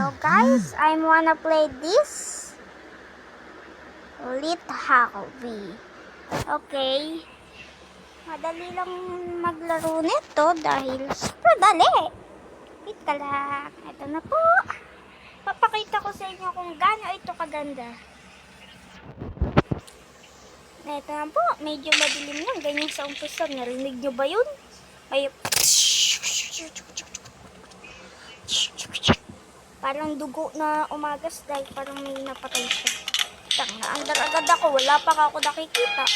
Hello guys, I wanna play this Lithavi. Okay. Madali lang maglaro nito dahil super dali. Wait ka lang. Ito na po. Papakita ko sa inyo kung gaano ito kaganda. Ito na po. Medyo madilim lang. Ganyan sa umpisa. Narinig nyo ba yun? Ay, parang dugo na umagas dahil parang may napatay siya. Naandar agad ako. Wala pa ako nakikita.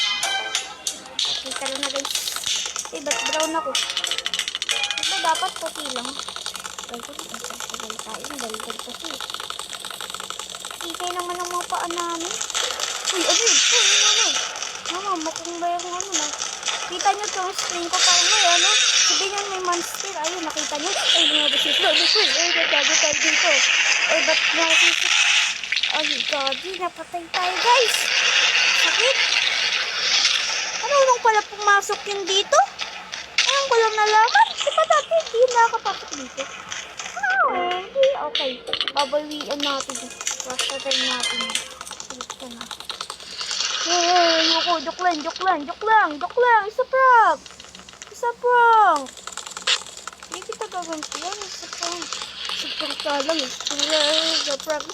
Kita lang na guys. Eh, ba't brown ako? Ito dapat puti lang. Ay, kung isasagay tayo. Daligal kasi. Ikay naman ang mga paan namin. Uy, ano yun? Uy, ano? Mama, kung ba yung ano na. Kita nyo itong screen ko parang may ano. Sabihin nyo may monster. Ayun, nakita nyo. Ay, lumabas yung lumabas yun. Ay, natago tayo dito. Ay, ba't nakasisip? Ay, gagi. Napatay tayo, guys. Sakit. Ano nung pala pumasok yun dito? Ayun ko lang nalaman. Diba dati hindi nakapasok dito? Hindi. Okay. Babawian natin. Wasatin natin. Ito na. Hey, ako. Joke lang. Isa prank. Hindi kita gagantiyan. Isa prank. Isa lang. Isa prank.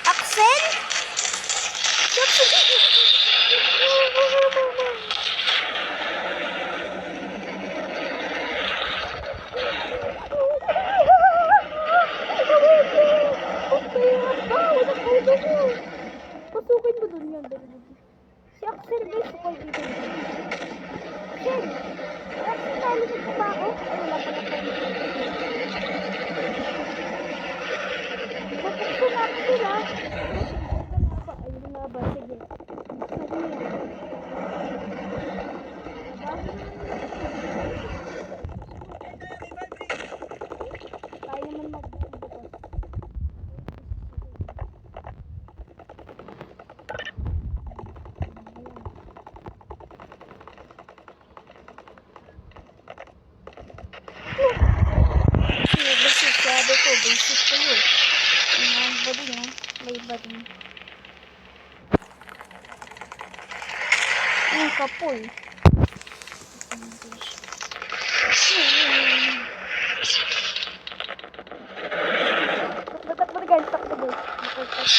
Axel? Pasukin mo dun yan. Si Axel guys, ako dito. Axel! Axel, nalunod ko ba ako? Ay, wala pa na tayo. Mapukso na Axel ha. Ayun na ba? Sige. Tayo naman mag-bukas. Sabi ko, basic ko yun. Ang bading ha. May bading. Ang kapoy. Takbo guys.